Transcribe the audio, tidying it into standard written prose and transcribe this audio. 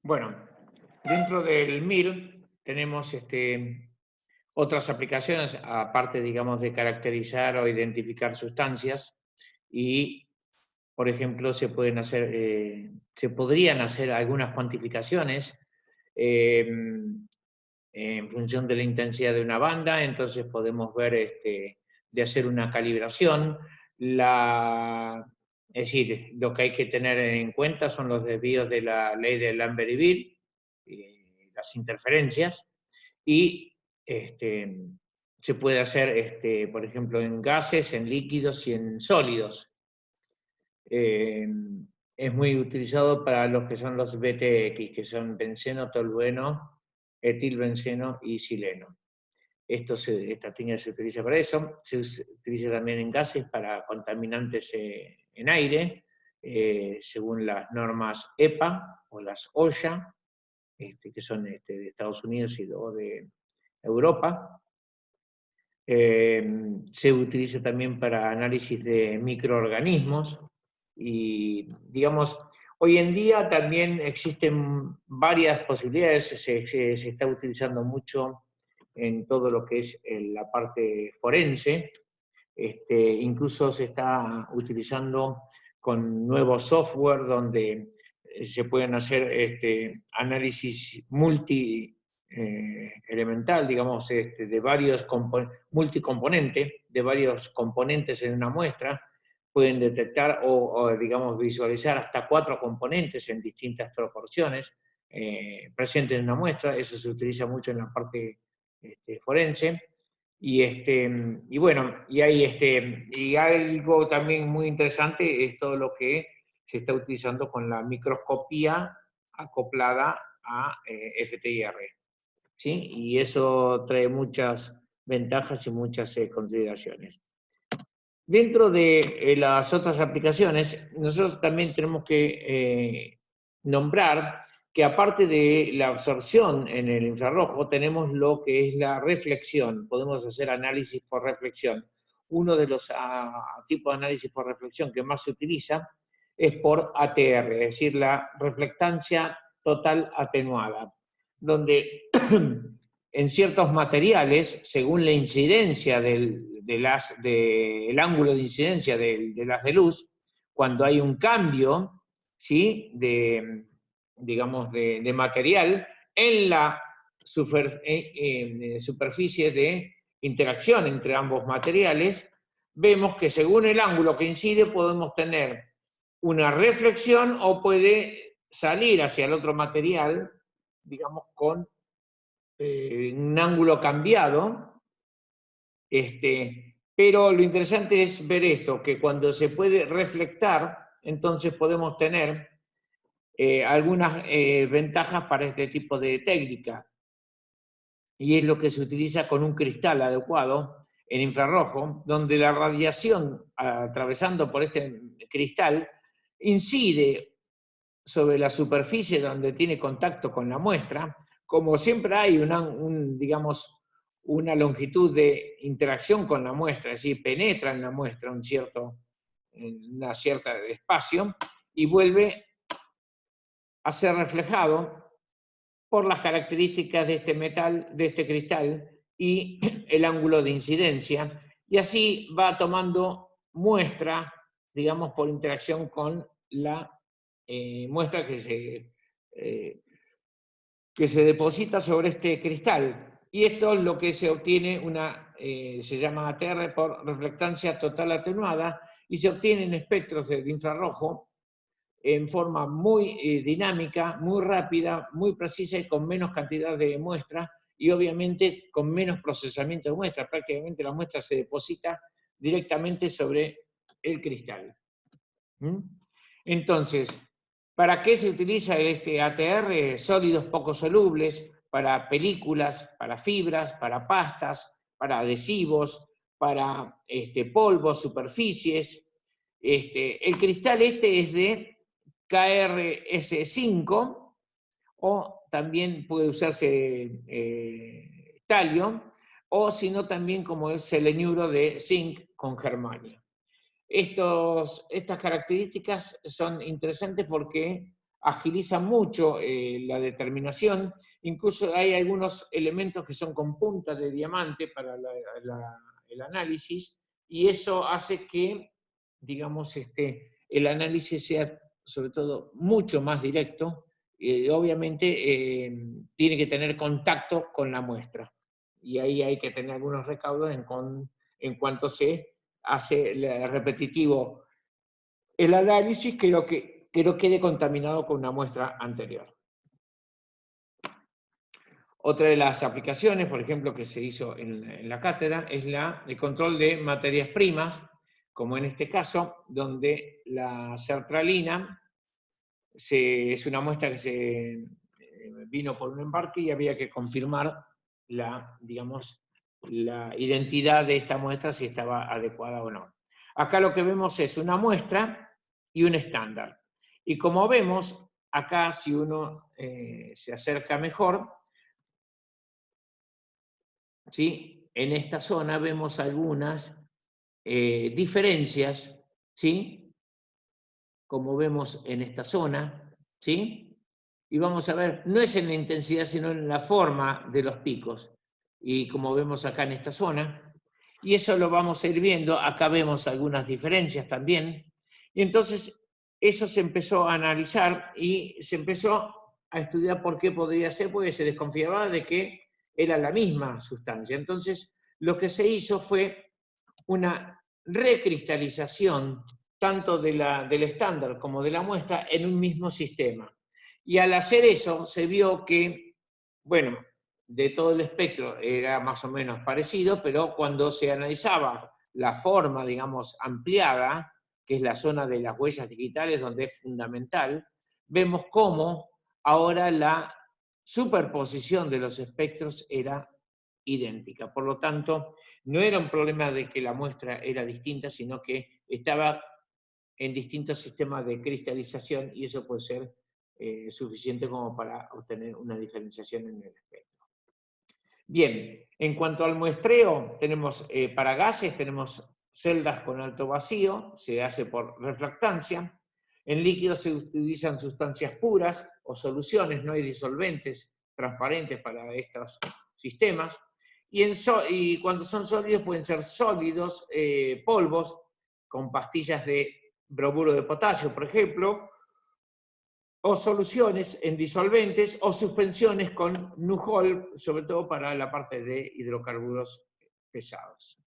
Bueno, dentro del MIR tenemos otras aplicaciones, aparte, digamos, de caracterizar o identificar sustancias y, por ejemplo, se podrían hacer algunas cuantificaciones eh, en función de la intensidad de una banda, entonces podemos ver de hacer una calibración. Es decir, lo que hay que tener en cuenta son los desvíos de la ley de Lambert y Beer, las interferencias, y este, se puede hacer, por ejemplo, en gases, en líquidos y en sólidos. Eh, es muy utilizado para los que son los BTX, que son benceno, tolueno, etilbenceno y sileno. Esta técnica se utiliza para eso, se utiliza también en gases para contaminantes en aire, según las normas EPA o las OSHA, que son de Estados Unidos y luego de Europa. Se utiliza también para análisis de microorganismos y, digamos, hoy en día también existen varias posibilidades, se está utilizando mucho en todo lo que es la parte forense, incluso se está utilizando con nuevo software donde se pueden hacer análisis elemental, digamos, de varios multicomponentes, de varios componentes en una muestra, pueden detectar digamos, visualizar hasta 4 componentes en distintas proporciones presentes en una muestra. Eso se utiliza mucho en la parte forense. Y bueno, y algo también muy interesante es todo lo que se está utilizando con la microscopía acoplada a FTIR, ¿sí? Y eso trae muchas ventajas y muchas consideraciones. Dentro de las otras aplicaciones, nosotros también tenemos que nombrar que aparte de la absorción en el infrarrojo, tenemos lo que es la reflexión. Podemos hacer análisis por reflexión. Uno de los tipos de análisis por reflexión que más se utiliza es por ATR, es decir, la reflectancia total atenuada, donde en ciertos materiales, según la incidencia del ángulo de incidencia del haz de luz, cuando hay un cambio, ¿sí?, digamos, de material en la superficie de interacción entre ambos materiales, vemos que según el ángulo que incide podemos tener una reflexión o puede salir hacia el otro material, digamos, con un ángulo cambiado, pero lo interesante es ver esto, que cuando se puede reflectar, entonces podemos tener algunas ventajas para este tipo de técnica. Y es lo que se utiliza con un cristal adecuado en infrarrojo, donde la radiación atravesando por este cristal incide sobre la superficie donde tiene contacto con la muestra. Como siempre hay digamos, una longitud de interacción con la muestra, es decir, penetra en la muestra en una cierta espacio y vuelve a ser reflejado por las características de este metal, de este cristal y el ángulo de incidencia, y así va tomando muestra, digamos, por interacción con la muestra que se deposita sobre este cristal. Y esto es lo que se obtiene, se llama ATR por reflectancia total atenuada, y se obtiene en espectros de infrarrojo en forma muy dinámica, muy rápida, muy precisa y con menos cantidad de muestras, y obviamente con menos procesamiento de muestras. Prácticamente la muestra se deposita directamente sobre el cristal. ¿Mm? Entonces, ¿para qué se utiliza este ATR? Sólidos poco solubles, para películas, para fibras, para pastas, para adhesivos, para polvos, superficies. El cristal es de KRS5, o también puede usarse talio, o si no también como es seleniuro de zinc con germanio. Estas características son interesantes porque agiliza mucho la determinación, incluso hay algunos elementos que son con punta de diamante para el análisis, y eso hace que, digamos, el análisis sea sobre todo mucho más directo, obviamente tiene que tener contacto con la muestra, y ahí hay que tener algunos recaudos en cuanto se hace repetitivo el análisis que no quede contaminado con una muestra anterior. Otra de las aplicaciones, por ejemplo, que se hizo en la cátedra, es el control de materias primas, como en este caso, donde la sertralina es una muestra que se vino por un embarque y había que confirmar digamos, la identidad de esta muestra, si estaba adecuada o no. Acá lo que vemos es una muestra y un estándar. Y como vemos, acá si uno se acerca mejor, ¿sí? En esta zona vemos algunas diferencias, ¿sí? Como vemos en esta zona, ¿sí? Y vamos a ver, no es en la intensidad, sino en la forma de los picos. Y como vemos acá en esta zona, y eso lo vamos a ir viendo, acá vemos algunas diferencias también. Y entonces eso se empezó a analizar y se empezó a estudiar por qué podría ser, porque se desconfiaba de que era la misma sustancia. Entonces lo que se hizo fue una recristalización tanto del estándar como de la muestra en un mismo sistema. Y al hacer eso se vio que, bueno, de todo el espectro era más o menos parecido, pero cuando se analizaba la forma, digamos, ampliada, que es la zona de las huellas digitales, donde es fundamental, vemos cómo ahora la superposición de los espectros era idéntica. Por lo tanto, no era un problema de que la muestra era distinta, sino que estaba en distintos sistemas de cristalización y eso puede ser suficiente como para obtener una diferenciación en el espectro. Bien, en cuanto al muestreo, tenemos para gases, tenemos celdas con alto vacío, se hace por refractancia. En líquidos se utilizan sustancias puras o soluciones, no hay disolventes transparentes para estos sistemas. Y cuando son sólidos pueden ser sólidos, polvos, con pastillas de bromuro de potasio, por ejemplo, o soluciones en disolventes o suspensiones con Nuhol, sobre todo para la parte de hidrocarburos pesados.